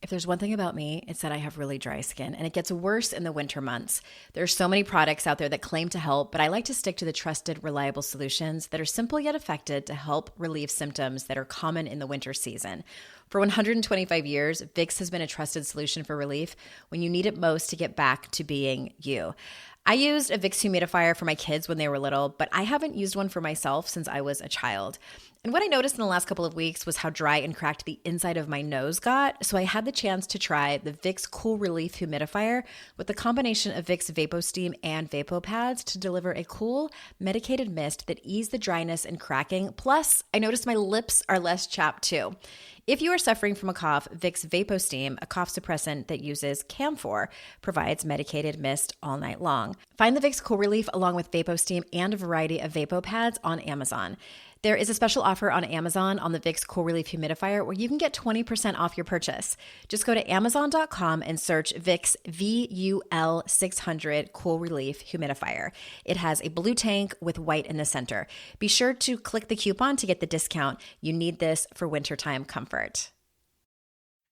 If there's one thing about me, it's that I have really dry skin, and it gets worse in the winter months. There are so many products out there that claim to help, but I like to stick to the trusted, reliable solutions that are simple yet effective to help relieve symptoms that are common in the winter season. For 125 years, Vicks has been a trusted solution for relief when you need it most to get back to being you. I used a Vicks humidifier for my kids when they were little, but I haven't used one for myself since I was a child. And what I noticed in the last couple of weeks was how dry and cracked the inside of my nose got, so I had the chance to try the Vicks Cool Relief Humidifier with the combination of Vicks VapoSteam and VapoPads to deliver a cool, medicated mist that eased the dryness and cracking. Plus, I noticed my lips are less chapped too. If you are suffering from a cough, Vicks VapoSteam, a cough suppressant that uses camphor, provides medicated mist all night long. Find the Vicks Cool Relief along with VapoSteam and a variety of VapoPads on Amazon. There is a special offer on Amazon on the Vicks Cool Relief Humidifier where you can get 20% off your purchase. Just go to Amazon.com and search Vicks VUL600 Cool Relief Humidifier. It has a blue tank with white in the center. Be sure to click the coupon to get the discount. You need this for wintertime comfort.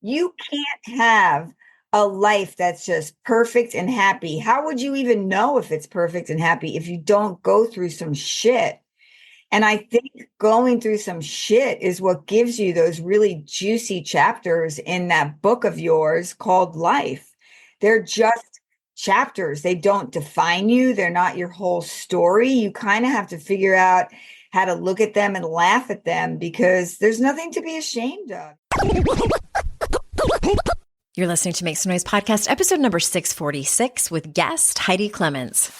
You can't have a life that's just perfect and happy. How would you even know if it's perfect and happy if you don't go through some shit? And I think going through some shit is what gives you those really juicy chapters in that book of yours called Life. They're just chapters. They don't define you. They're not your whole story. You kind of have to figure out how to look at them and laugh at them because there's nothing to be ashamed of. You're listening to Make Some Noise Podcast, episode number 646 with guest Heidi Clements.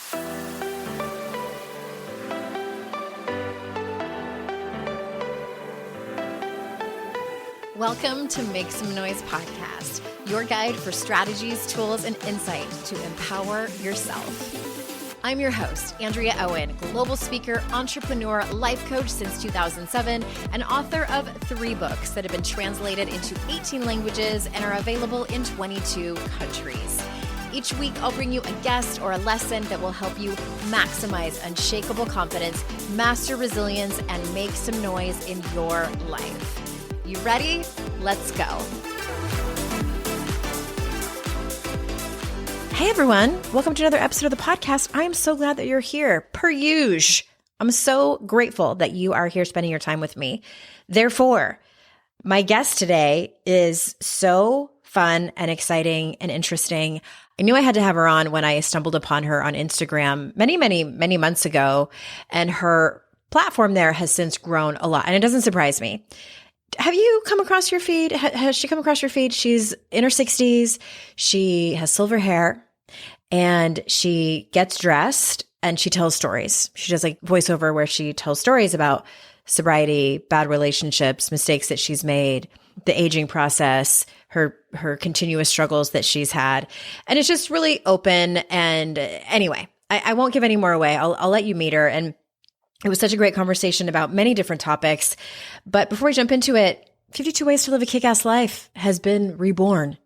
Welcome to Make Some Noise Podcast, your guide for strategies, tools, and insight to empower yourself. I'm your host, Andrea Owen, global speaker, entrepreneur, life coach since 2007, and author of 3 books that have been translated into 18 languages and are available in 22 countries. Each week, I'll bring you a guest or a lesson that will help you maximize unshakable confidence, master resilience, and make some noise in your life. You ready? Let's go. Hey everyone, welcome to another episode of the podcast. I am so glad that you're here. Per usual, I'm so grateful that you are here spending your time with me. Therefore, my guest today is so fun and exciting and interesting. I knew I had to have her on when I stumbled upon her on Instagram many months ago, and her platform there has since grown a lot, and it doesn't surprise me. Have you come across your feed? Has she come across your feed? She's in her 60s. She has silver hair and she gets dressed and she tells stories. She does like voiceover where she tells stories about sobriety, bad relationships, mistakes that she's made, the aging process, her continuous struggles that she's had. And it's just really open. And anyway, I won't give any more away. I'll let you meet her. And it was such a great conversation about many different topics. But before we jump into it, 52 Ways to Live a Kick-Ass Life has been reborn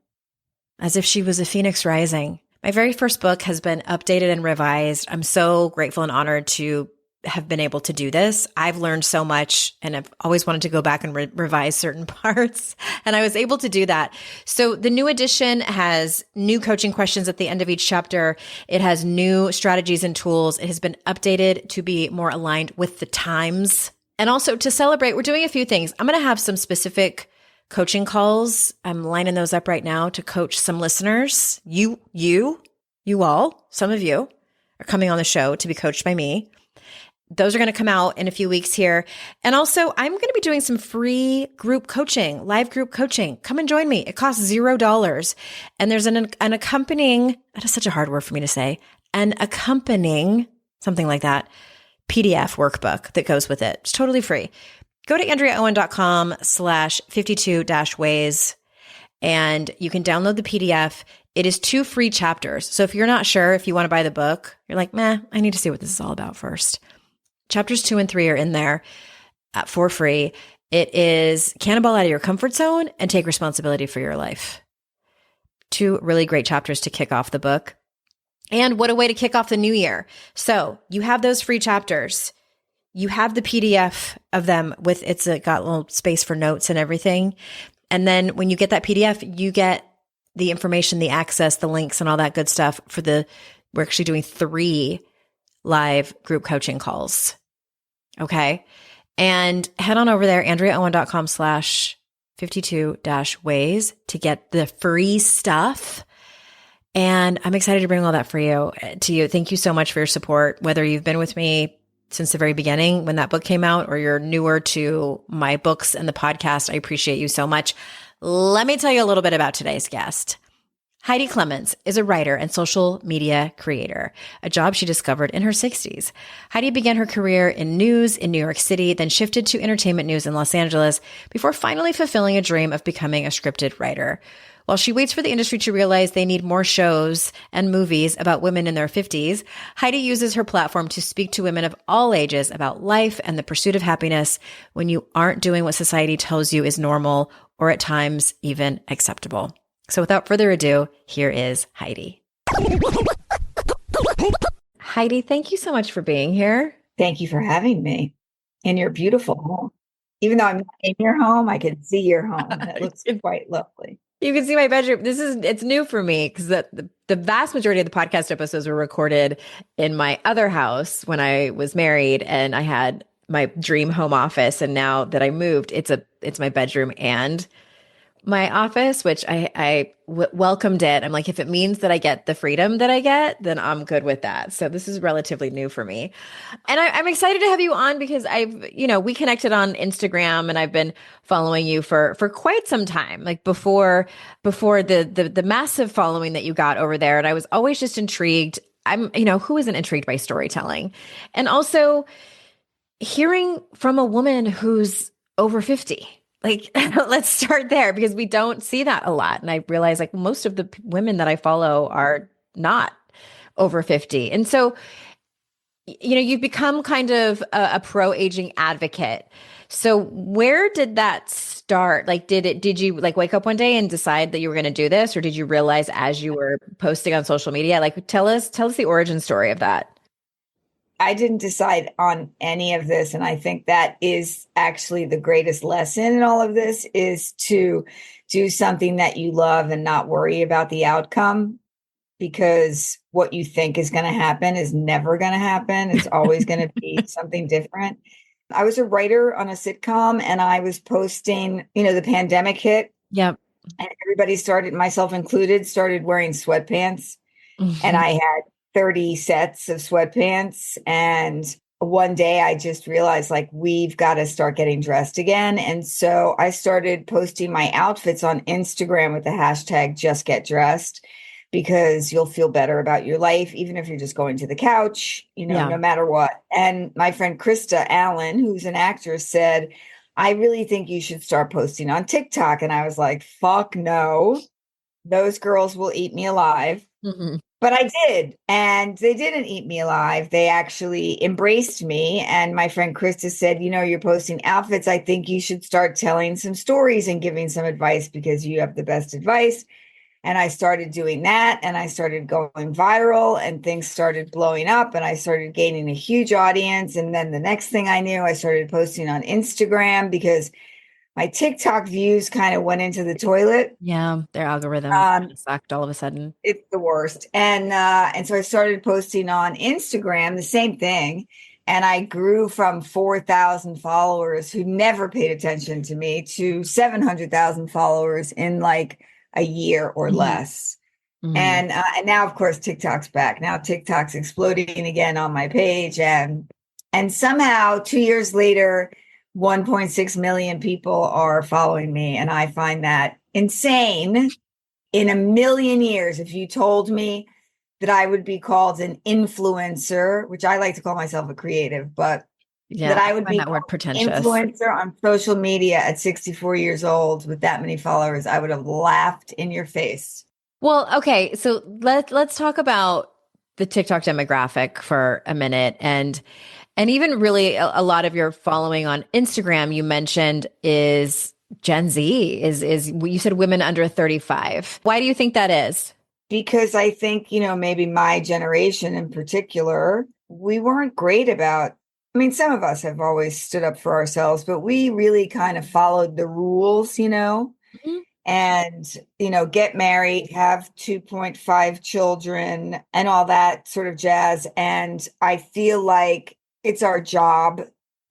as if she was a phoenix rising. My very first book has been updated and revised. I'm so grateful and honored to have been able to do this. I've learned so much and I've always wanted to go back and revise certain parts, and I was able to do that. So the new edition has new coaching questions at the end of each chapter. It has new strategies and tools. It has been updated to be more aligned with the times. And also to celebrate, we're doing a few things. I'm going to have some specific coaching calls. I'm lining those up right now to coach some listeners. You all, some of you are coming on the show to be coached by me. Those are going to come out in a few weeks here. And also, I'm going to be doing some free group coaching, live group coaching. Come and join me. It costs $0. And there's an accompanying, that is such a hard word for me to say, an accompanying, something like that, PDF workbook that goes with it. It's totally free. Go to AndreaOwen.com/52-ways and you can download the PDF. It is 2 free chapters. So if you're not sure if you want to buy the book, you're like, I need to see what this is all about first. Chapters 2 and 3 are in there for free. It is cannonball out of your comfort zone and take responsibility for your life. 2 really great chapters to kick off the book. And what a way to kick off the new year. So you have those free chapters. You have the PDF of them with, it's got a little space for notes and everything. And then when you get that PDF, you get the information, the access, the links, and all that good stuff we're actually doing 3 live group coaching calls. Okay. And head on over there, AndreaOwen.com/52-ways to get the free stuff. And I'm excited to bring all that to you. Thank you so much for your support, whether you've been with me since the very beginning when that book came out, or you're newer to my books and the podcast. I appreciate you so much. Let me tell you a little bit about today's guest. Heidi Clements is a writer and social media creator, a job she discovered in her 60s. Heidi began her career in news in New York City, then shifted to entertainment news in Los Angeles before finally fulfilling a dream of becoming a scripted writer. While she waits for the industry to realize they need more shows and movies about women in their 50s, Heidi uses her platform to speak to women of all ages about life and the pursuit of happiness when you aren't doing what society tells you is normal or at times even acceptable. So without further ado, here is Heidi. Heidi, thank you so much for being here. Thank you for having me in your beautiful home. Even though I'm not in your home, I can see your home. It looks quite lovely. You can see my bedroom. It's new for me because the vast majority of the podcast episodes were recorded in my other house when I was married and I had my dream home office. And now that I moved, it's my bedroom and my office, which I welcomed it. I'm like, if it means that I get the freedom that I get, then I'm good with that. So this is relatively new for me. And I'm excited to have you on because we connected on Instagram and I've been following you for quite some time, like before the massive following that you got over there. And I was always just intrigued. Who isn't intrigued by storytelling? And also hearing from a woman who's over 50. Like, let's start there because we don't see that a lot. And I realize like most of the women that I follow are not over 50. And so, you've become kind of a pro-aging advocate. So where did that start? Like, did you like wake up one day and decide that you were going to do this? Or did you realize as you were posting on social media? Like, tell us the origin story of that. I didn't decide on any of this. And I think that is actually the greatest lesson in all of this is to do something that you love and not worry about the outcome, because what you think is going to happen is never going to happen. It's always going to be something different. I was a writer on a sitcom and I was posting, the pandemic hit. Yep. And everybody myself included, started wearing sweatpants. Mm-hmm. And I had 30 sets of sweatpants. And one day I just realized like, we've got to start getting dressed again. And so I started posting my outfits on Instagram with the hashtag just get dressed, because you'll feel better about your life, even if you're just going to the couch, no matter what. And my friend Krista Allen, who's an actress, said, I really think you should start posting on TikTok. And I was like, fuck no, those girls will eat me alive. Mm-hmm. But I did. And they didn't eat me alive. They actually embraced me. And my friend Krista said, you're posting outfits. I think you should start telling some stories and giving some advice because you have the best advice. And I started doing that and I started going viral and things started blowing up and I started gaining a huge audience. And then the next thing I knew, I started posting on Instagram because my TikTok views kind of went into the toilet. Yeah, their algorithm sucked all of a sudden. It's the worst. And so I started posting on Instagram, the same thing. And I grew from 4,000 followers who never paid attention to me to 700,000 followers in like a year or less. Mm-hmm. And now, of course, TikTok's back. Now TikTok's exploding again on my page. And somehow 2 years later, 1.6 million people are following me. And I find that insane. In a million years, if you told me that I would be called an influencer, which I like to call myself a creative, but that I would be that word pretentious. Influencer on social media at 64 years old with that many followers, I would have laughed in your face. Well, okay. So let's talk about the TikTok demographic for a minute. And even really a lot of your following on Instagram, you mentioned is Gen Z, is you said women under 35. Why do you think that is? Because I think, maybe my generation in particular, we weren't great about, some of us have always stood up for ourselves, but we really kind of followed the rules, Mhm. and, get married, have 2.5 children and all that sort of jazz. And I feel like it's our job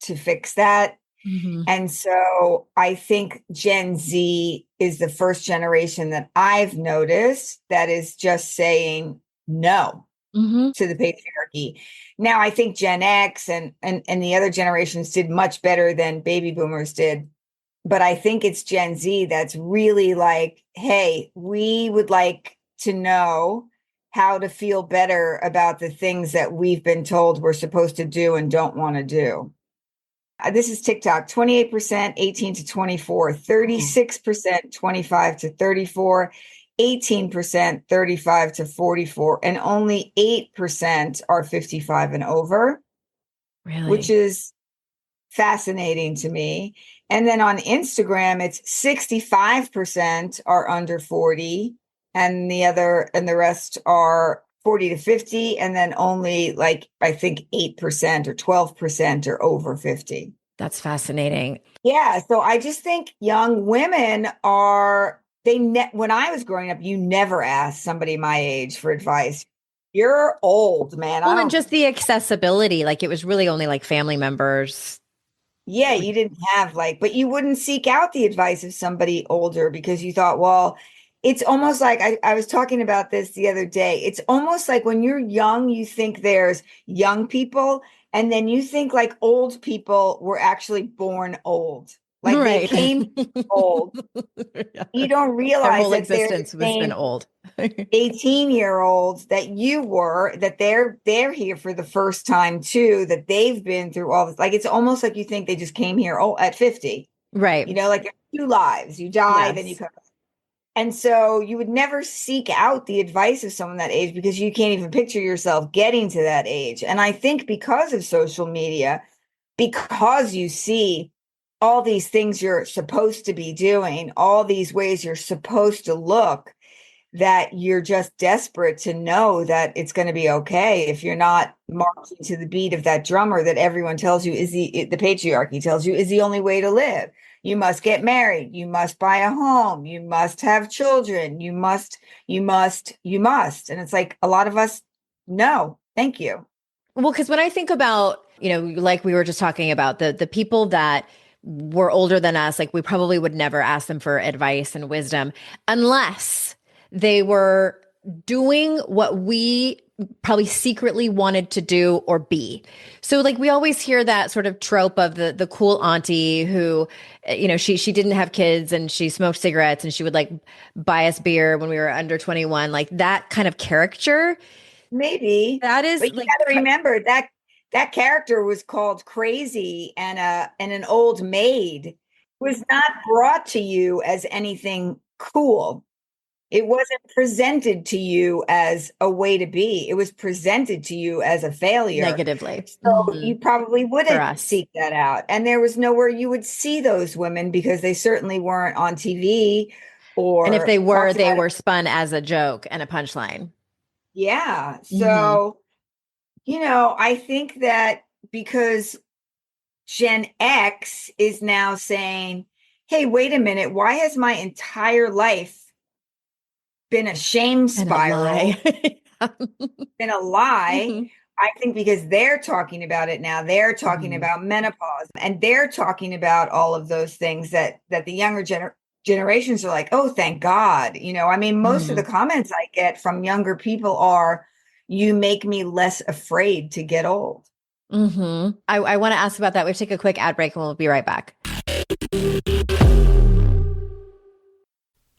to fix that. Mhm. And so I think Gen Z is the first generation that I've noticed that is just saying no Mhm. to the patriarchy. Now, I think Gen X and the other generations did much better than baby boomers did. But I think it's Gen Z that's really like, hey, we would like to know how to feel better about the things that we've been told we're supposed to do and don't want to do. This is TikTok, 28% 18 to 24, 36% 25 to 34, 18% 35 to 44, and only 8% are 55 and over, which Really? is fascinating to me. And then on Instagram, it's 65% are under 40, and the rest are 40 to 50, and then only like I think 8% or 12% are over 50. That's fascinating. Yeah, so I just think young women are when I was growing up, you never asked somebody my age for advice. You're old, man. I Well, and don't. just the accessibility, like it was really only like family members. Yeah, you didn't have but you wouldn't seek out the advice of somebody older because you thought, well, it's almost like I was talking about this the other day. It's almost like when you're young, you think there's young people, and then you think like old people were actually born old, like they Right. came old. Yeah. You don't Their realize whole that they're the existence has been same old. 18-year-olds that you were, that they're here for the first time too, that they've been through all this. Like it's almost like you think they just came here at 50. Right. Like there's two lives. You die, then you Yes. come. And so you would never seek out the advice of someone that age because you can't even picture yourself getting to that age. And I think because of social media, because you see all these things you're supposed to be doing, all these ways you're supposed to look, that you're just desperate to know that it's going to be okay if you're not marching to the beat of that drummer that everyone tells you is the patriarchy tells you is the only way to live. You must get married, you must buy a home, you must have children, you must. And it's like a lot of us, no, thank you. Well, because when I think about, like we were just talking about the people that were older than us, like we probably would never ask them for advice and wisdom unless they were doing what we probably secretly wanted to do or be. So like we always hear that sort of trope of the cool auntie who she didn't have kids and she smoked cigarettes and she would like buy us beer when we were under 21, like that kind of character. Maybe, That is but you like got to remember that that character was called crazy, and an old maid was not brought to you as anything cool. It wasn't presented to you as a way to be. It was presented to you as a failure. negatively. So you probably For wouldn't us. seek that out. And there was nowhere you would see those women because they certainly weren't on TV And if or talked they about it. were spun as a joke and a punchline. Yeah. Hmm. So, I think that because Gen X is now saying, hey, wait a minute, why has my entire life been a shame And a lie. spiral, been a lie? Mhm. I think because they're talking about it now, they're talking Mhm. about menopause and they're talking about all of those things that the younger generations are like, oh, thank God. I mean, most of the Mhm. comments I get from younger people are, you make me less afraid to get old. Mhm. I want to ask about that. We take a quick ad break and we'll be right back.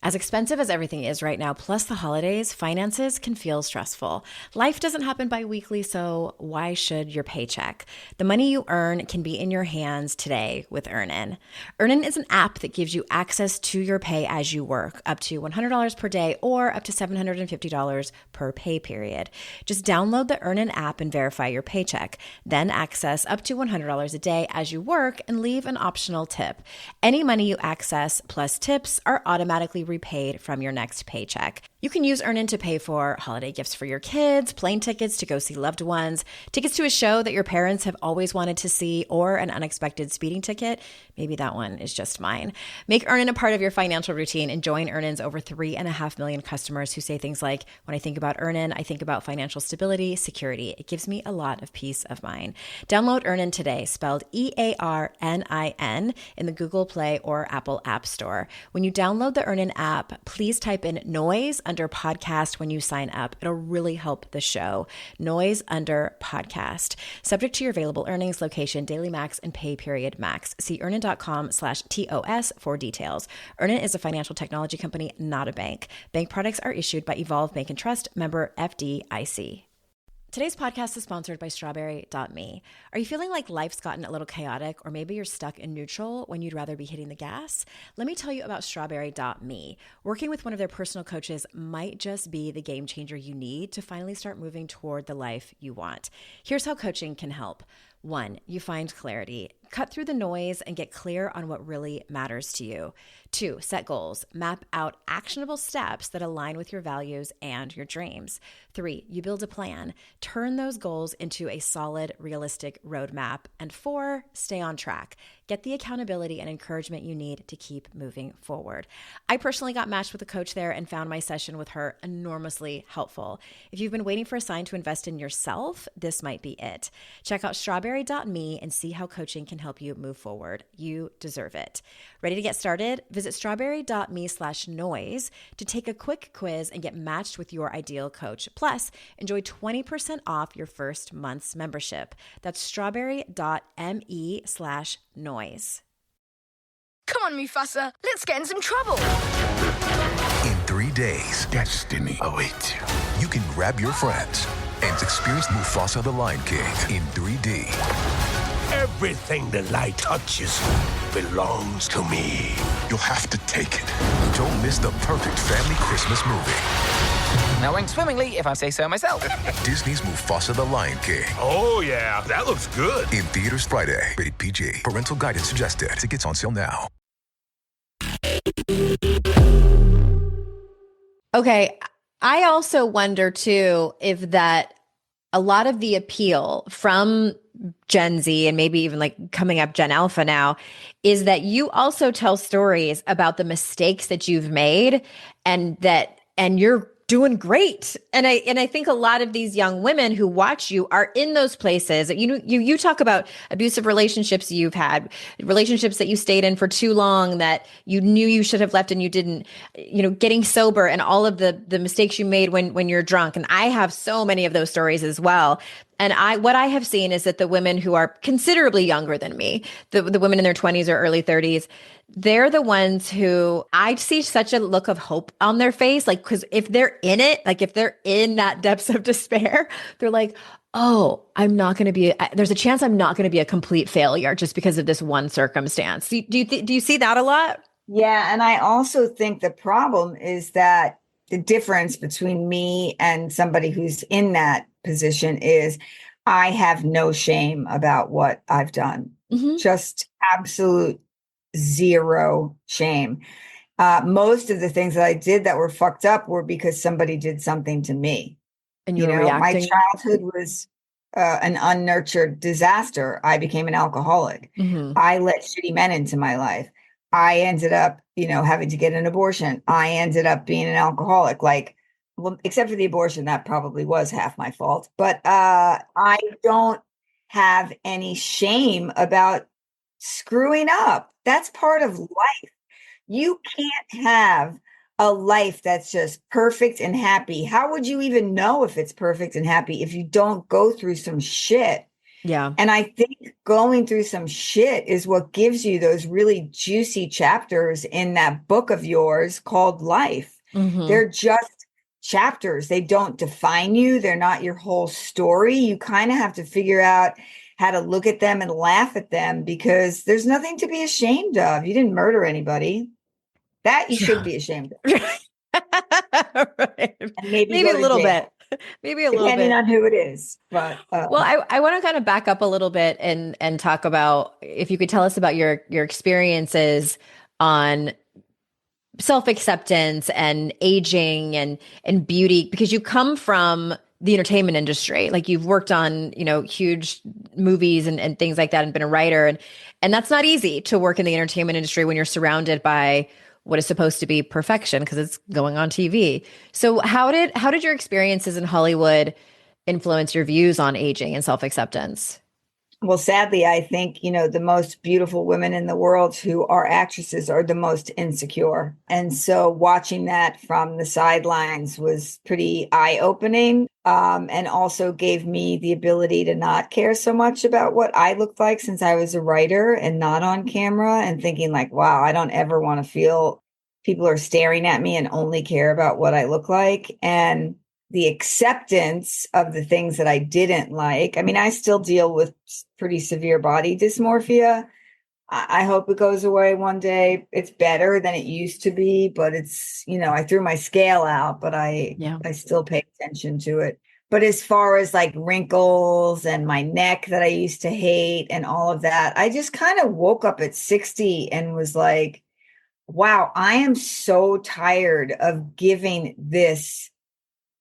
As expensive as everything is right now, plus the holidays, finances can feel stressful. Life doesn't happen bi-weekly, so why should your paycheck? The money you earn can be in your hands today with Earnin. Earnin is an app that gives you access to your pay as you work, up to $100 per day or up to $750 per pay period. Just download the Earnin app and verify your paycheck. Then access up to $100 a day as you work and leave an optional tip. Any money you access plus tips are automatically repaid from your next paycheck. You can use Earnin to pay for holiday gifts for your kids, plane tickets to go see loved ones, tickets to a show that your parents have always wanted to see, or an unexpected speeding ticket. Maybe that one is just mine. Make Earnin a part of your financial routine and join Earnin's over 3.5 million customers who say things like, when I think about Earnin, I think about financial stability, security. It gives me a lot of peace of mind. Download Earnin today, spelled EARNIN, in the Google Play or Apple App Store. When you download the Earnin app, please type in noise under podcast when you sign up. It'll really help the show. Noise under podcast. Subject to your available earnings, location, daily max, and pay period max. See earnin.com/TOS for details. Earnin is a financial technology company, not a bank. Bank products are issued by Evolve Bank and Trust, member FDIC. Today's podcast is sponsored by strawberry.me. Are you feeling like life's gotten a little chaotic, or maybe you're stuck in neutral when you'd rather be hitting the gas? Let me tell you about strawberry.me. Working with one of their personal coaches might just be the game changer you need to finally start moving toward the life you want. Here's how coaching can help. 1, you find clarity. Cut through the noise and get clear on what really matters to you. 2, set goals. Map out actionable steps that align with your values and your dreams. 3, you build a plan. Turn those goals into a solid, realistic roadmap. And 4, stay on track. Get the accountability and encouragement you need to keep moving forward. I personally got matched with a coach there and found my session with her enormously helpful. If you've been waiting for a sign to invest in yourself, this might be it. Check out strawberry.me and see how coaching can help you move forward. You deserve it. Ready to get started? Visit strawberry.me/noise to take a quick quiz and get matched with your ideal coach. Plus, enjoy 20% off your first month's membership. That's strawberry.me/noise. Come on, Mufasa, let's get in some trouble. In 3 days, Destiny awaits you. you can grab your friends and experience Mufasa the Lion King in 3D. Everything the light touches belongs to me. You'll have to take it. Don't miss the perfect family Christmas movie. That went swimmingly, if I say so myself. Disney's Mufasa the Lion King. Oh, yeah, that looks good. In theaters Friday. Rated PG. Parental guidance suggested. Tickets on sale now. Okay. I also wonder too if that a lot of the appeal from Gen Z and maybe even like coming up Gen Alpha now is that you also tell stories about the mistakes that you've made and you're doing great. And I think a lot of these young women who watch you are in those places. You talk about abusive relationships you've had, relationships that you stayed in for too long that you knew you should have left and you didn't, getting sober and all of the mistakes you made when you're drunk. And I have so many of those stories as well. And what I have seen is that the women who are considerably younger than me, the women in their 20s or early 30s, they're the ones who I see such a look of hope on their face. Like, because if they're in it, like if they're in that depths of despair, they're like, oh, there's a chance I'm not going to be a complete failure just because of this one circumstance. Do you see that a lot? Yeah. And I also think the problem is that the difference between me and somebody who's in that position is I have no shame about what I've done. Mm-hmm. Just absolute zero shame. Most of the things that I did that were fucked up were because somebody did something to me. And you know, reacting. My childhood was an unnurtured disaster. I became an alcoholic. Mm-hmm. I let shitty men into my life. I ended up, having to get an abortion. I ended up being an alcoholic, except for the abortion, that probably was half my fault. But I don't have any shame about screwing up. That's part of life. You can't have a life that's just perfect and happy. How would you even know if it's perfect and happy if you don't go through some shit? Yeah. And I think going through some shit is what gives you those really juicy chapters in that book of yours called life. Mm-hmm. They're just chapters. They don't define you. They're not your whole story. You kind of have to figure out how to look at them and laugh at them because there's nothing to be ashamed of. You didn't murder anybody. That you should be ashamed of. Right. Maybe a little bit. Maybe a little bit. Depending on who it is. But well, I want to kind of back up a little bit and talk about if you could tell us about your experiences on self-acceptance and aging and beauty, because you come from the entertainment industry. Like you've worked on, huge movies and things like that and been a writer. And that's not easy to work in the entertainment industry when you're surrounded by what is supposed to be perfection because it's going on TV. So how did your experiences in Hollywood influence your views on aging and self-acceptance? Well, sadly, I think, the most beautiful women in the world who are actresses are the most insecure. And so watching that from the sidelines was pretty eye-opening, and also gave me the ability to not care so much about what I looked like since I was a writer and not on camera, and thinking like, wow, I don't ever want to feel people are staring at me and only care about what I look like. And the acceptance of the things that I didn't like. I mean, I still deal with pretty severe body dysmorphia. I hope it goes away one day. It's better than it used to be, but it's, I threw my scale out, but I still pay attention to it. But as far as like wrinkles and my neck that I used to hate and all of that, I just kind of woke up at 60 and was like, wow, I am so tired of giving this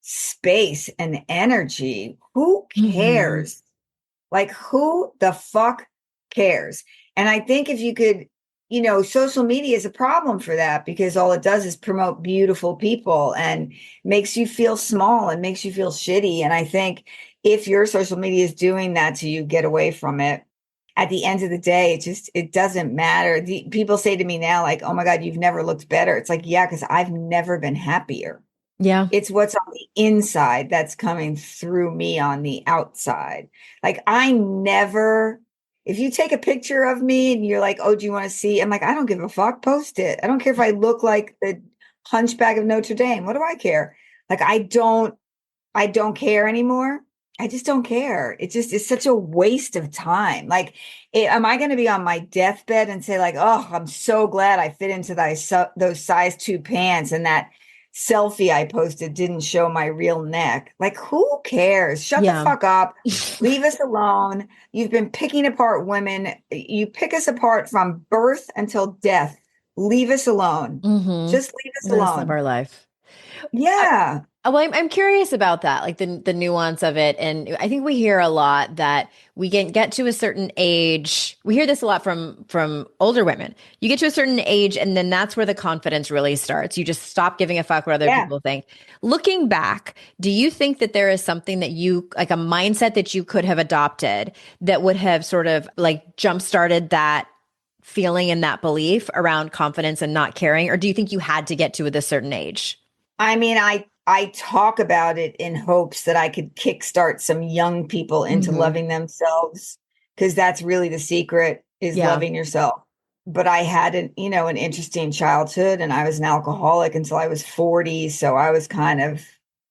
space and energy. Who cares? Like, who the fuck cares? And I think if you could, social media is a problem for that, because all it does is promote beautiful people and makes you feel small and makes you feel shitty. And I think if your social media is doing that to you, get away from it. At the end of the day, it doesn't matter. People say to me now, like, oh my God, you've never looked better. It's like, yeah, because I've never been happier. Yeah. It's what's on the inside that's coming through me on the outside. Like if you take a picture of me and you're like, oh, do you want to see? I'm like, I don't give a fuck. Post it. I don't care if I look like the Hunchback of Notre Dame. What do I care? Like, I don't care anymore. I just don't care. It's such a waste of time. Like, am I going to be on my deathbed and say like, oh, I'm so glad I fit into those size 2 pants, and that selfie I posted didn't show my real neck? Like, who cares? Shut the fuck up. Leave us alone. You've been picking apart women. You pick us apart from birth until death. Leave us alone. Just leave us Let us alone. live our life. Yeah. Well, I'm curious about that, like the nuance of it. And I think we hear a lot that we get to a certain age. We hear this a lot from older women. You get to a certain age, and then that's where the confidence really starts. You just stop giving a fuck what other people think. Looking back, do you think that there is something that like a mindset that you could have adopted that would have sort of like jump-started that feeling and that belief around confidence and not caring? Or do you think you had to get to a certain age? I mean, I talk about it in hopes that I could kickstart some young people into loving themselves, because that's really the secret, is loving yourself. But I had an interesting childhood, and I was an alcoholic until I was 40. So I was kind of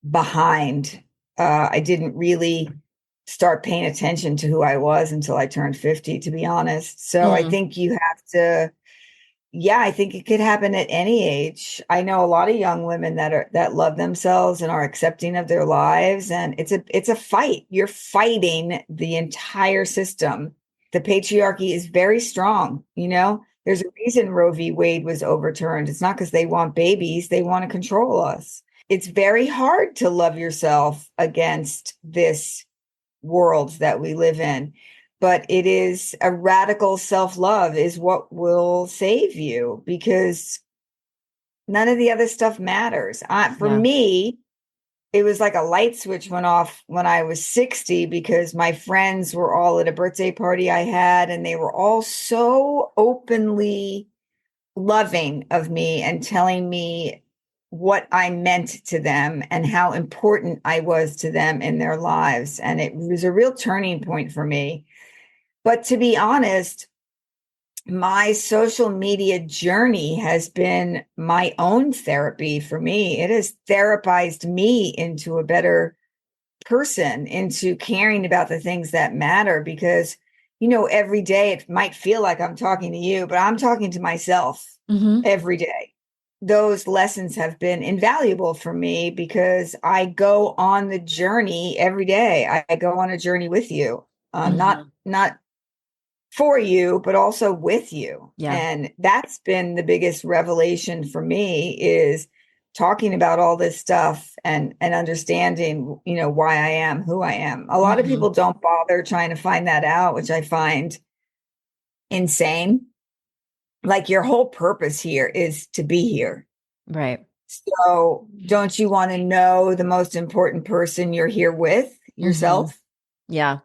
behind. I didn't really start paying attention to who I was until I turned 50, to be honest. So I think you have to. Yeah, I think it could happen at any age. I know a lot of young women that love themselves and are accepting of their lives, and it's a fight. You're fighting the entire system. The patriarchy is very strong, There's a reason Roe v. Wade was overturned. It's not because they want babies, they want to control us. It's very hard to love yourself against this world that we live in. But it is a radical self-love is what will save you, because none of the other stuff matters. For me, it was like a light switch went off when I was 60, because my friends were all at a birthday party I had, and they were all so openly loving of me and telling me what I meant to them and how important I was to them in their lives. And it was a real turning point for me. But to be honest, my social media journey has been my own therapy for me. It has therapized me into a better person, into caring about the things that matter, because, every day it might feel like I'm talking to you, but I'm talking to myself every day. Those lessons have been invaluable for me, because I go on the journey every day. I go on a journey with you, not for you, but also with you. Yeah. And that's been the biggest revelation for me, is talking about all this stuff and understanding, why I am who I am. A lot of people don't bother trying to find that out, which I find insane. Like, your whole purpose here is to be here. Right. So don't you want to know the most important person you're here with? Yourself? Yeah.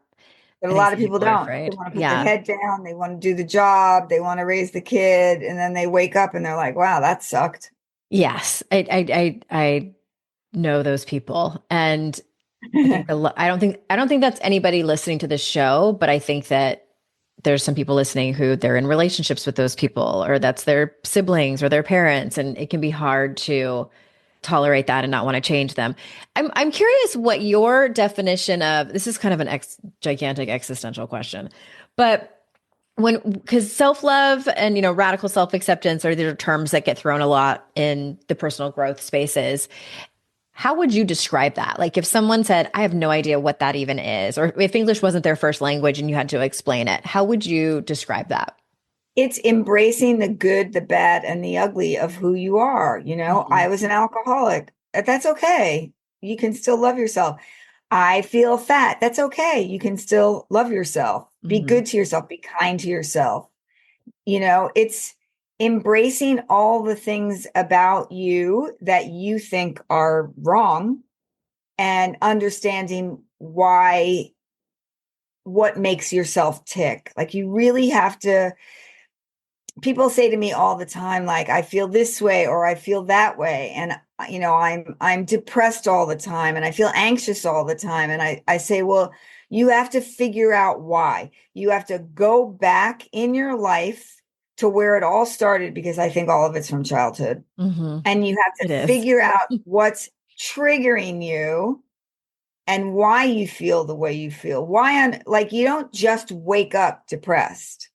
But I a think lot some of people people are don't. They afraid. want to put Yeah. their head down. They want to do the job. They want to raise the kid. And then they wake up and they're like, wow, that sucked. Yes. I know those people. And I think I don't think that's anybody listening to this show, but I think that there's some people listening who they're in relationships with those people, or that's their siblings or their parents, and it can be hard to tolerate that and not want to change them. I'm curious what your definition of this is. Kind of an gigantic existential question, but because self-love and radical self-acceptance are the terms that get thrown a lot in the personal growth spaces. How would you describe that? Like, if someone said, I have no idea what that even is, or if English wasn't their first language and you had to explain it, how would you describe that? It's embracing the good, the bad, and the ugly of who you are. I was an alcoholic. That's okay. You can still love yourself. I feel fat. That's okay. You can still love yourself. Be good to yourself. Be kind to yourself. It's embracing all the things about you that you think are wrong and understanding what makes yourself tick. Like, you really have to. People say to me all the time, like, I feel this way or I feel that way. And, I'm depressed all the time and I feel anxious all the time. And I say, well, you have to figure out why. You have to go back in your life to where it all started, because I think all of it's from childhood. And you have to figure out what's triggering you and why you feel the way you feel. You don't just wake up depressed.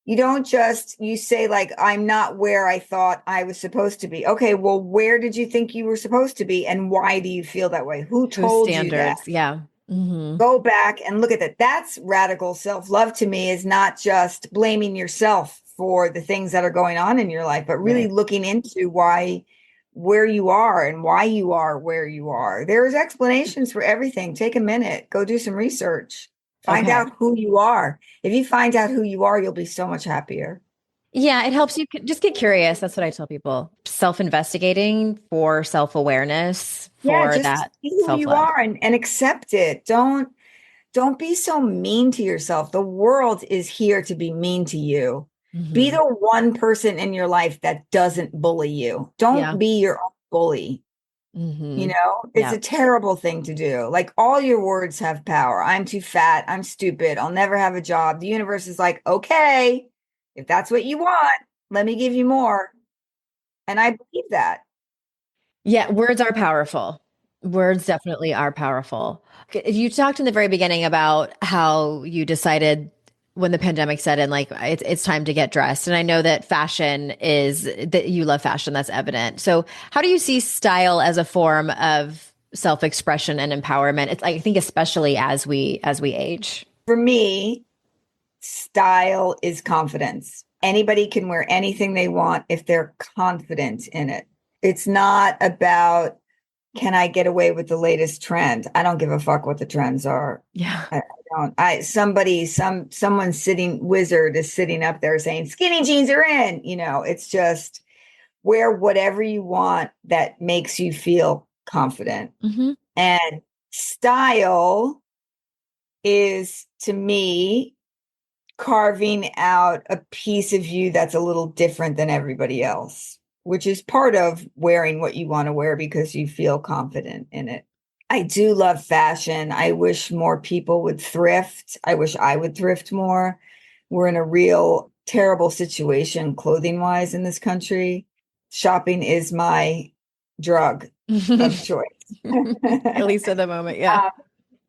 You don't you say, like, I'm not where I thought I was supposed to be. Okay, well, where did you think you were supposed to be? And why do you feel that way? Who told you that? Yeah. Go back and look at that. That's radical self-love to me, is not just blaming yourself for the things that are going on in your life, but really looking into where you are and why you are where you are. There's explanations for everything. Take a minute, go do some research. Find out who you are. If you find out who you are, you'll be so much happier. Yeah, it helps you just get curious. That's what I tell people. Self-investigating for self-awareness, for just that see who you self-love. are and accept it. Don't be so mean to yourself. The world is here to be mean to you. Be the one person in your life that doesn't bully you. Don't be your own bully. It's a terrible thing to do. Like, all your words have power. I'm too fat. I'm stupid. I'll never have a job. The universe is like, okay, if that's what you want, let me give you more. And I believe that. Yeah, words are powerful. Words definitely are powerful. You talked in the very beginning about how you decided when the pandemic set in, like, it's time to get dressed. And I know that that you love fashion. That's evident. So how do you see style as a form of self-expression and empowerment? It's, I think, especially as we age. For me, style is confidence. Anybody can wear anything they want if they're confident in it. It's not about, can I get away with the latest trend? I don't give a fuck what the trends are. Yeah. I don't. Someone wizard is sitting up there saying skinny jeans are in. It's just, wear whatever you want that makes you feel confident. And style is, to me, carving out a piece of you that's a little different than everybody else, which is part of wearing what you want to wear because you feel confident in it. I do love fashion. I wish more people would thrift. I wish I would thrift more. We're in a real terrible situation clothing wise in this country. Shopping is my drug of choice. At least at the moment. Yeah.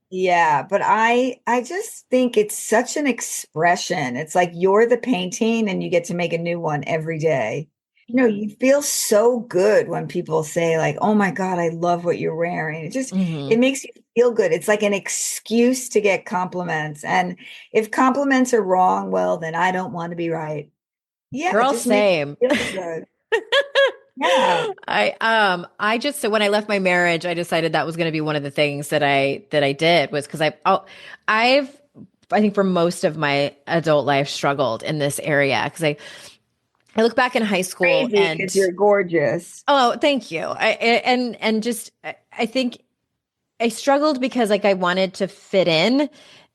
Yeah, but I just think it's such an expression. It's like you're the painting and you get to make a new one every day. You feel so good when people say, like, oh my God, I love what you're wearing. It makes you feel good. It's like an excuse to get compliments. And if compliments are wrong, well, then I don't want to be right. Yeah, Girl, just make same. me feel good. Yeah. I just, so when I left my marriage, I decided that was going to be one of the things that I did, was because I think for most of my adult life struggled in this area, because I look back in high school Crazy, and because you're gorgeous. oh, thank you. I think I struggled because like I wanted to fit in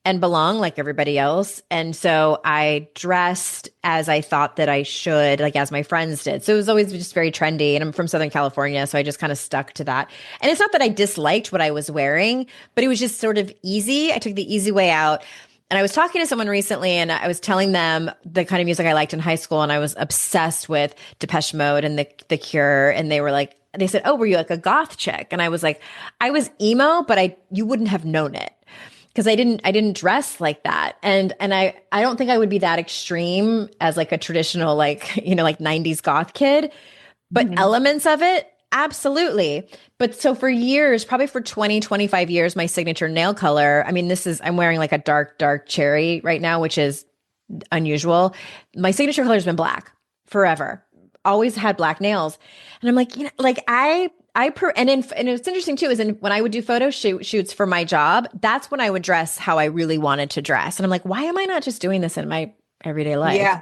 and belong like everybody else. And so I dressed as I thought that I should, like as my friends did. So it was always just very trendy. And I'm from Southern California, so I just kind of stuck to that. And it's not that I disliked what I was wearing, but it was just sort of easy. I took the easy way out. And I was talking to someone recently, and I was telling them the kind of music I liked in high school, and I was obsessed with Depeche Mode and the Cure. And they said, "Oh, were you like a goth chick?" And I was like, "I was emo, but you wouldn't have known it, because I didn't dress like that." And I don't think I would be that extreme as like a traditional like, like 90s goth kid, but elements of it, absolutely. But so for years, probably for 20, 25 years, my signature nail color, I mean, I'm wearing like a dark cherry right now, which is unusual. My signature color has been black forever. Always had black nails. And I'm like, and it's interesting too, when I would do photo shoots for my job, that's when I would dress how I really wanted to dress. And I'm like, why am I not just doing this in my everyday life? Yeah.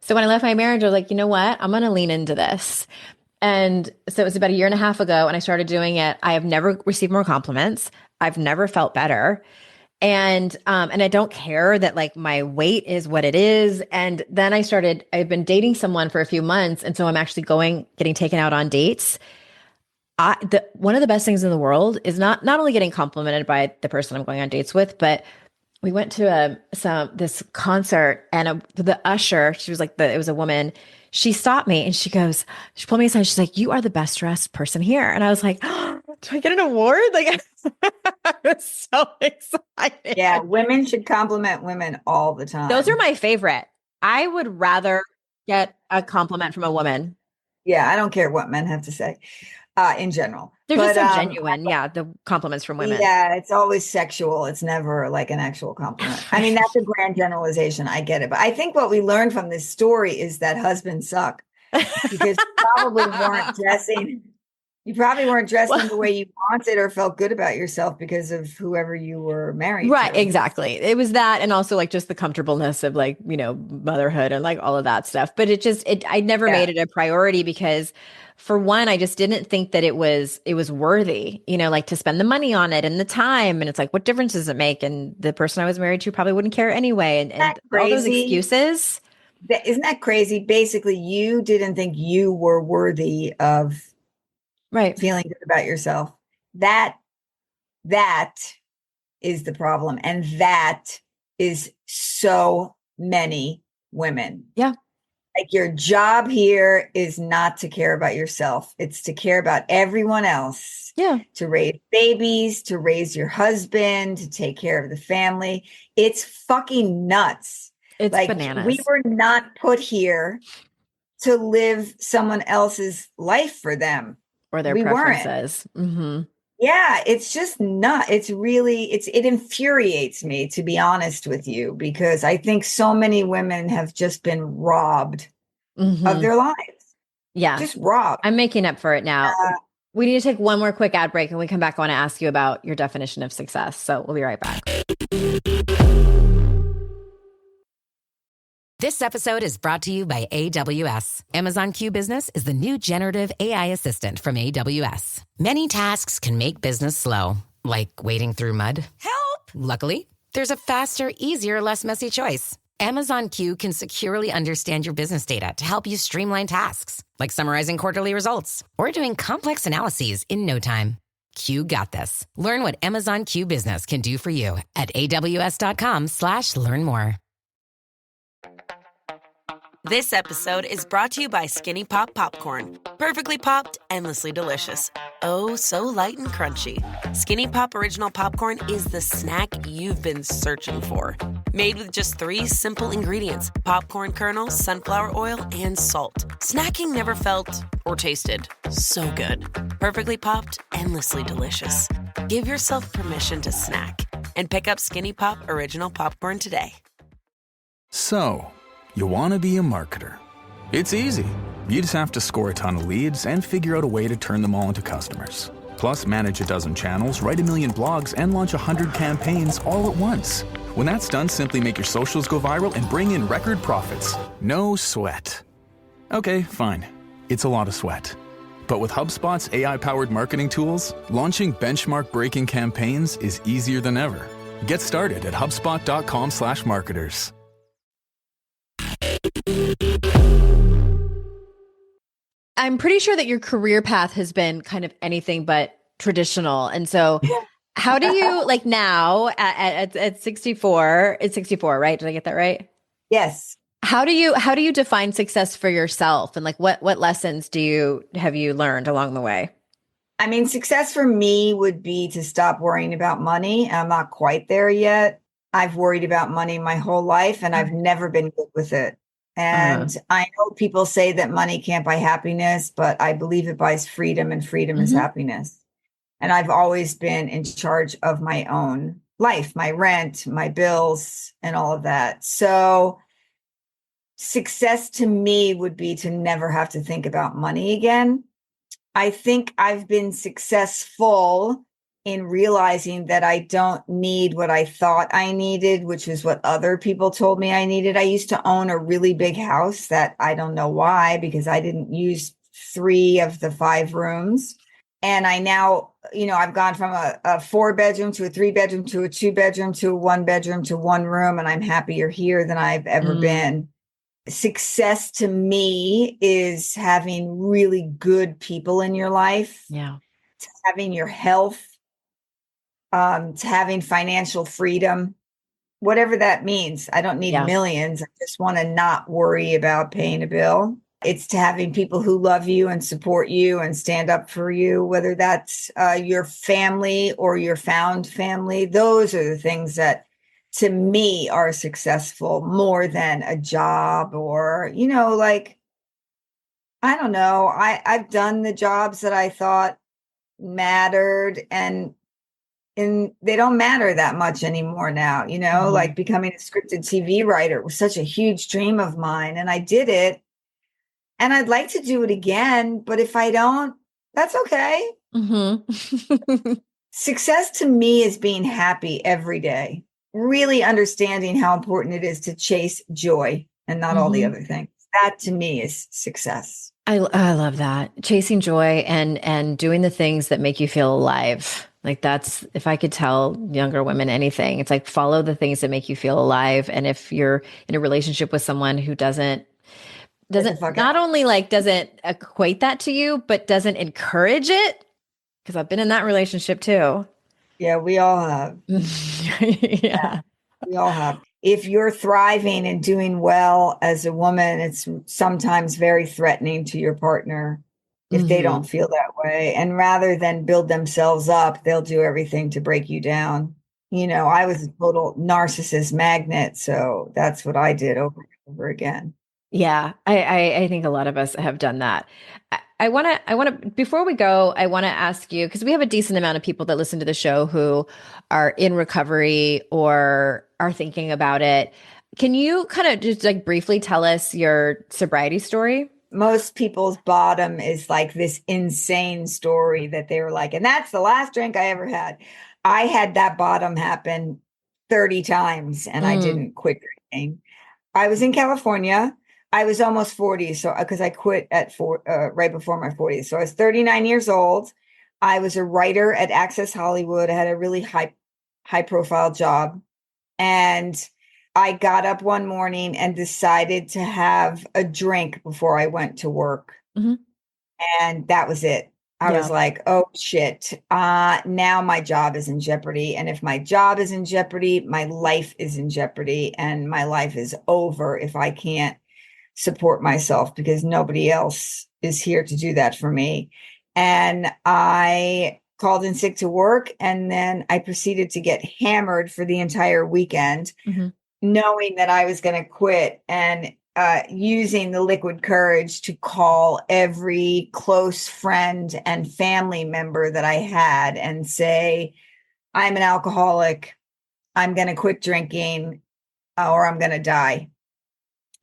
So when I left my marriage, I was like, you know what? I'm going to lean into this. And so it was about a year and a half ago, and I started doing it. I have never received more compliments. I've never felt better. And I don't care that like my weight is what it is. And then I've been dating someone for a few months. And so I'm actually getting taken out on dates. One of the best things in the world is not only getting complimented by the person I'm going on dates with, but we went to this concert, and the usher, she was like, it was a woman. She stopped me and she pulled me aside. She's like, "You are the best dressed person here." And I was like, "Oh, do I get an award?" Like, I was so excited. Yeah, women should compliment women all the time. Those are my favorite. I would rather get a compliment from a woman. Yeah, I don't care what men have to say in general. They're just so genuine. Yeah, the compliments from women. Yeah, it's always sexual. It's never like an actual compliment. I mean, that's a grand generalization. I get it. But I think what we learned from this story is that husbands suck, because you probably weren't dressing the way you wanted or felt good about yourself because of whoever you were married right, to. Exactly. It was that, and also like just the comfortableness of like, motherhood and like all of that stuff. But I never made it a priority, because for one, I just didn't think that it was worthy, like to spend the money on it and the time. And it's like, what difference does it make? And the person I was married to probably wouldn't care anyway. And all those excuses. Isn't that crazy? Basically, you didn't think you were worthy of feeling good about yourself. That is the problem. And that is so many women. Yeah. Like, your job here is not to care about yourself. It's to care about everyone else. Yeah. To raise babies, to raise your husband, to take care of the family. It's fucking nuts. It's like bananas. We were not put here to live someone else's life for them. Or their preferences. Mm-hmm. Yeah, it's just not. It infuriates me, to be honest with you, because I think so many women have just been robbed of their lives. Yeah. Just robbed. I'm making up for it now. We need to take one more quick ad break, and when we come back, I want to ask you about your definition of success. So we'll be right back. This episode is brought to you by AWS. Amazon Q Business is the new generative AI assistant from AWS. Many tasks can make business slow, like wading through mud. Help! Luckily, there's a faster, easier, less messy choice. Amazon Q can securely understand your business data to help you streamline tasks, like summarizing quarterly results or doing complex analyses in no time. Q got this. Learn what Amazon Q Business can do for you at aws.com/learn more. This episode is brought to you by Skinny Pop Popcorn. Perfectly popped, endlessly delicious. Oh, so light and crunchy. Skinny Pop Original Popcorn is the snack you've been searching for. Made with just 3 simple ingredients: popcorn kernels, sunflower oil, and salt. Snacking never felt or tasted so good. Perfectly popped, endlessly delicious. Give yourself permission to snack and pick up Skinny Pop Original Popcorn today. So, you want to be a marketer. It's easy. You just have to score a ton of leads and figure out a way to turn them all into customers. Plus, manage a dozen channels, write a million blogs, and launch 100 campaigns all at once. When that's done, simply make your socials go viral and bring in record profits. No sweat. Okay, fine. It's a lot of sweat. But with HubSpot's AI-powered marketing tools, launching benchmark-breaking campaigns is easier than ever. Get started at HubSpot.com/marketers. I'm pretty sure that your career path has been kind of anything but traditional. And so how do you, like now at 64, it's 64, right? Did I get that right? Yes. How do you define success for yourself? And like, what lessons have you learned along the way? I mean, success for me would be to stop worrying about money. I'm not quite there yet. I've worried about money my whole life and I've never been good with it. And I know people say that money can't buy happiness, but I believe it buys freedom, and freedom is happiness. And I've always been in charge of my own life, my rent, my bills, and all of that. So success to me would be to never have to think about money again. I think I've been successful in realizing that I don't need what I thought I needed, which is what other people told me I needed. I used to own a really big house that I don't know why, because I didn't use 3 of the 5 rooms. And I now, I've gone from a 4-bedroom to a 3-bedroom to a 2-bedroom to a 1-bedroom to 1 room. And I'm happier here than I've ever been. Success to me is having really good people in your life. Yeah. To having your health, to having financial freedom, whatever that means. I don't need millions. I just want to not worry about paying a bill. It's to having people who love you and support you and stand up for you, whether that's your family or your found family. Those are the things that to me are successful more than a job or, I don't know. I've done the jobs that I thought mattered and they don't matter that much anymore now, like becoming a scripted TV writer was such a huge dream of mine. And I did it and I'd like to do it again. But if I don't, that's okay. Success to me is being happy every day. Really understanding how important it is to chase joy and not all the other things. That to me is success. I love that. Chasing joy and doing the things that make you feel alive. Like that's, if I could tell younger women anything, it's like follow the things that make you feel alive. And if you're in a relationship with someone who doesn't not only like doesn't equate that to you, but doesn't encourage it, because I've been in that relationship too. Yeah, we all have. Yeah, we all have. If you're thriving and doing well as a woman, it's sometimes very threatening to your partner if they don't feel that way. And rather than build themselves up, they'll do everything to break you down. I was a total narcissist magnet. So that's what I did over and over again. Yeah, I think a lot of us have done that. I want to, before we go, I want to ask you, because we have a decent amount of people that listen to the show who are in recovery or are thinking about it. Can you kind of just like briefly tell us your sobriety story? Most people's bottom is like this insane story that they were like, and that's the last drink I ever had. I had that bottom happen 30 times and I didn't quit drinking. I was in California. I was almost 40. So, because I quit at right before my 40s. So I was 39 years old. I was a writer at Access Hollywood. I had a really high profile job. And I got up one morning and decided to have a drink before I went to work. And that was it. I was like, oh shit. Now my job is in jeopardy. And if my job is in jeopardy, my life is in jeopardy. And my life is over if I can't support myself, because nobody else is here to do that for me. And I called in sick to work. And then I proceeded to get hammered for the entire weekend, knowing that I was going to quit. And using the liquid courage to call every close friend and family member that I had and say, I'm an alcoholic. I'm going to quit drinking or I'm going to die.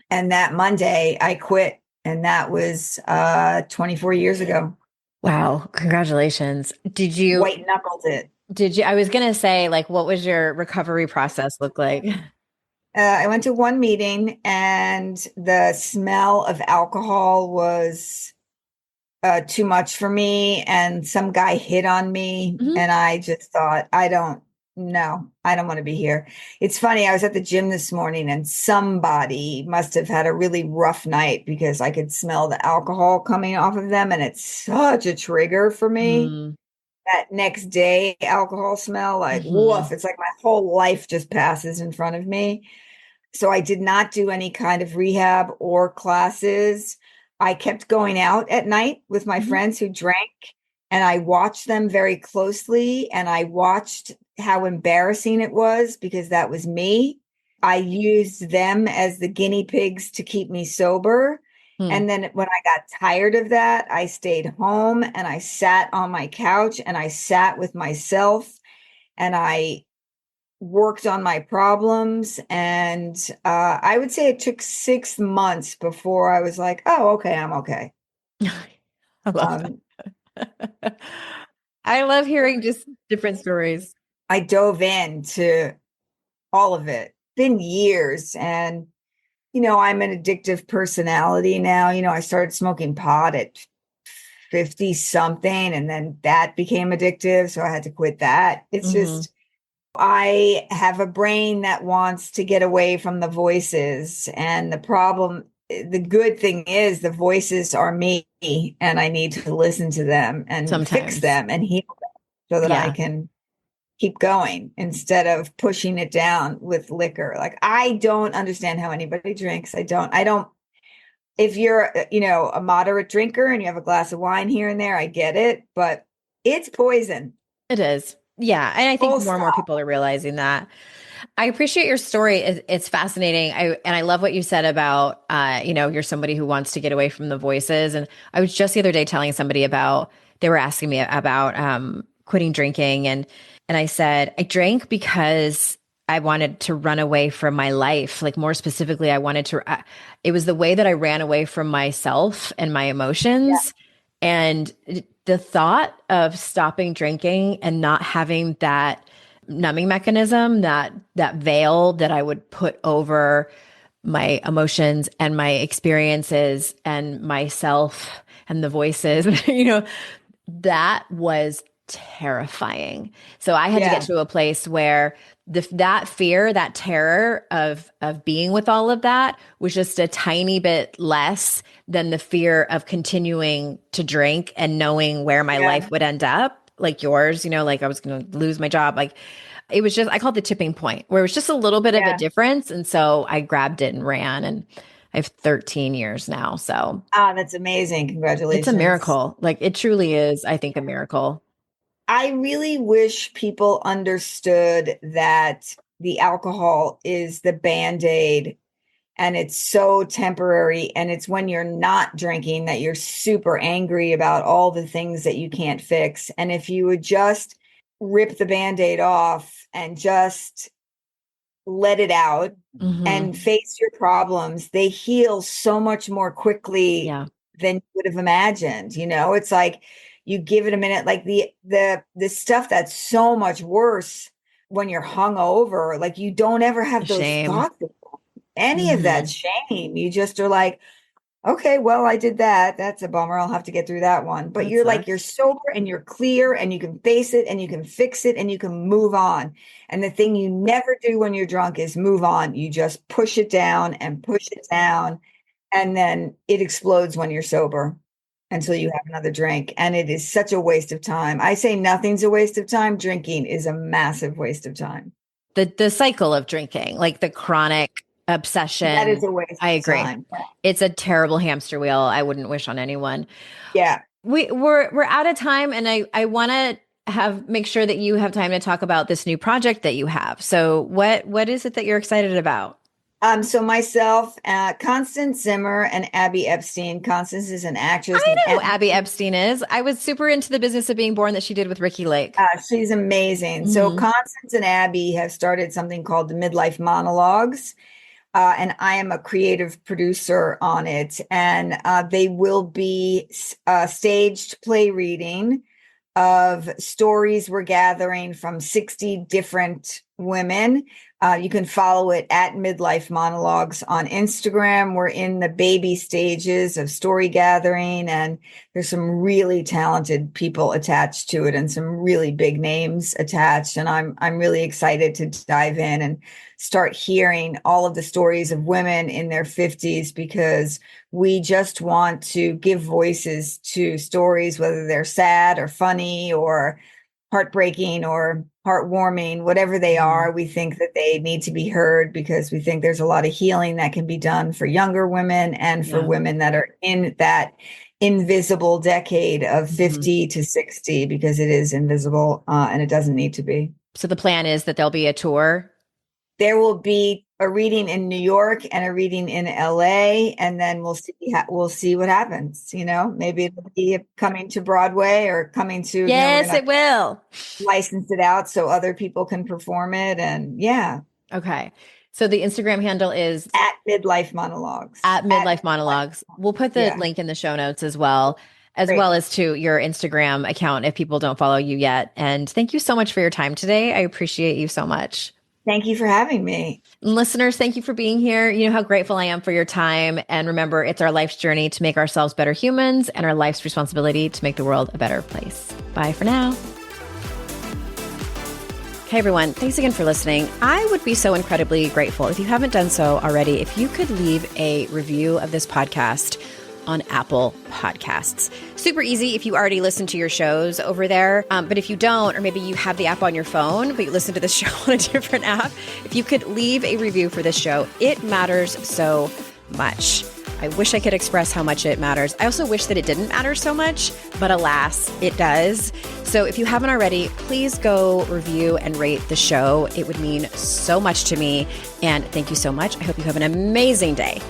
And that Monday I quit. And that was 24 years ago. Wow. Congratulations. White knuckled it. I was going to say, like, what was your recovery process look like? I went to one meeting and the smell of alcohol was too much for me. And some guy hit on me. Mhm. And I just thought, I don't want to be here. It's funny. I was at the gym this morning and somebody must have had a really rough night because I could smell the alcohol coming off of them. And it's such a trigger for me. Mm. That next day alcohol smell, like, Mhm. woof, it's like my whole life just passes in front of me. So I did not do any kind of rehab or classes. I kept going out at night with my friends who drank, and I watched them very closely. And I watched how embarrassing it was because that was me. I used them as the guinea pigs to keep me sober. And then when I got tired of that, I stayed home and I sat on my couch and I sat with myself and I worked on my problems. And I would say it took 6 months before I was like, oh, okay, I'm okay. I love that. I love hearing just different stories. I dove into all of it. Been years. And, I'm an addictive personality now. I started smoking pot at 50 something, and then that became addictive. So I had to quit that. It's just, I have a brain that wants to get away from the voices. And the good thing is the voices are me and I need to listen to them and fix them and heal them so that I can keep going instead of pushing it down with liquor. Like, I don't understand how anybody drinks. I don't, if you're, a moderate drinker and you have a glass of wine here and there, I get it, but it's poison. It is. Yeah. And I think more and more people are realizing that. I appreciate your story. It's fascinating. I love what you said about, you're somebody who wants to get away from the voices. And I was just the other day telling somebody they were asking me about quitting drinking. And I said, I drank because I wanted to run away from my life. Like, more specifically, it was the way that I ran away from myself and my emotions. Yeah. And the thought of stopping drinking and not having that numbing mechanism, that veil that I would put over my emotions and my experiences and myself and the voices, that was terrifying. So I had to get to a place where that fear, that terror of being with all of that was just a tiny bit less than the fear of continuing to drink and knowing where my life would end up, like yours, like I was going to lose my job. Like, it was just, I call it the tipping point, where it was just a little bit of a difference. And so I grabbed it and ran, and I have 13 years now. So that's amazing. Congratulations. It's a miracle. Like, it truly is, I think, a miracle. I really wish people understood that the alcohol is the Band-Aid and it's so temporary. And it's when you're not drinking that you're super angry about all the things that you can't fix. And if you would just rip the Band-Aid off and just let it out and face your problems, they heal so much more quickly than you would have imagined. It's like, you give it a minute, like the stuff that's so much worse when you're hungover, like you don't ever have those thoughts of any of that shame. You just are like, okay, well, I did that. That's a bummer. I'll have to get through that one. But you're like, you're sober and you're clear and you can face it and you can fix it and you can move on. And the thing you never do when you're drunk is move on. You just push it down and push it down. And then it explodes when you're sober until you have another drink. And it is such a waste of time. I say nothing's a waste of time. Drinking is a massive waste of time. The cycle of drinking, like the chronic obsession. That is a waste I agree. of time. It's a terrible hamster wheel. I wouldn't wish on anyone. Yeah. We're out of time, and I want to make sure that you have time to talk about this new project that you have. So what is it that you're excited about? So myself, Constance Zimmer, and Abby Epstein. Constance is an actress. I know who Abby Epstein is. I was super into The Business of Being Born that she did with Ricky Lake. She's amazing. So Constance and Abby have started something called the Midlife Monologues. And I am a creative producer on it. And they will be staged play reading of stories we're gathering from 60 different women. You can follow it at Midlife Monologues on Instagram. We're in the baby stages of story gathering, and there's some really talented people attached to it and some really big names attached. And I'm really excited to dive in and start hearing all of the stories of women in their 50s, because we just want to give voices to stories, whether they're sad or funny or heartbreaking or heartwarming, whatever they are. We think that they need to be heard, because we think there's a lot of healing that can be done for younger women and for women that are in that invisible decade of 50 to 60, because it is invisible and it doesn't need to be. So the plan is that there'll be a tour. There will be a reading in New York and a reading in LA, and then we'll see what happens. You know, maybe it'll be coming to Broadway or coming to. Yes, it will. License it out so other people can perform it, and Okay. So the Instagram handle is at Midlife Monologues. At Midlife Monologues. We'll put the link in the show notes as well. Well as to your Instagram account if people don't follow you yet. And thank you so much for your time today. I appreciate you so much. Thank you for having me. Listeners, thank you for being here. You know how grateful I am for your time. And remember, it's our life's journey to make ourselves better humans and our life's responsibility to make the world a better place. Bye for now. Hey everyone, thanks again for listening. I would be so incredibly grateful if you haven't done so already, if you could leave a review of this podcast on Apple Podcasts. Super easy if you already listen to your shows over there. But if you don't, or maybe you have the app on your phone, but you listen to the show on a different app, if you could leave a review for this show, it matters so much. I wish I could express how much it matters. I also wish that it didn't matter so much, but alas, it does. So if you haven't already, please go review and rate the show. It would mean so much to me. And thank you so much. I hope you have an amazing day.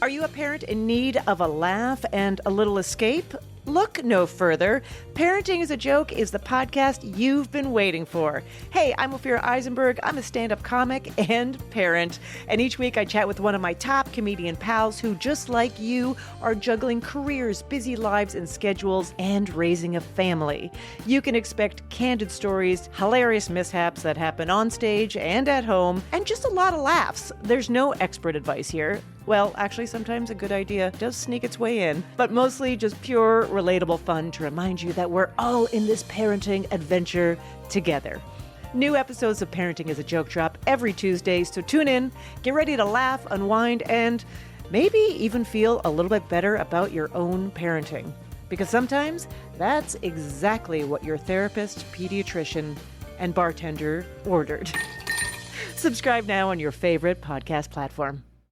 Are you a parent in need of a laugh and a little escape? Look no further. Parenting is a Joke is the podcast you've been waiting for. Hey, I'm Ophira Eisenberg. I'm a stand-up comic and parent. And each week I chat with one of my top comedian pals who, just like you, are juggling careers, busy lives and schedules, and raising a family. You can expect candid stories, hilarious mishaps that happen on stage and at home, and just a lot of laughs. There's no expert advice here. Well, actually, sometimes a good idea does sneak its way in, but mostly just pure, relatable fun to remind you that we're all in this parenting adventure together. New episodes of Parenting is a Joke drop every Tuesday, so tune in, get ready to laugh, unwind, and maybe even feel a little bit better about your own parenting. Because sometimes that's exactly what your therapist, pediatrician, and bartender ordered. Subscribe now on your favorite podcast platform.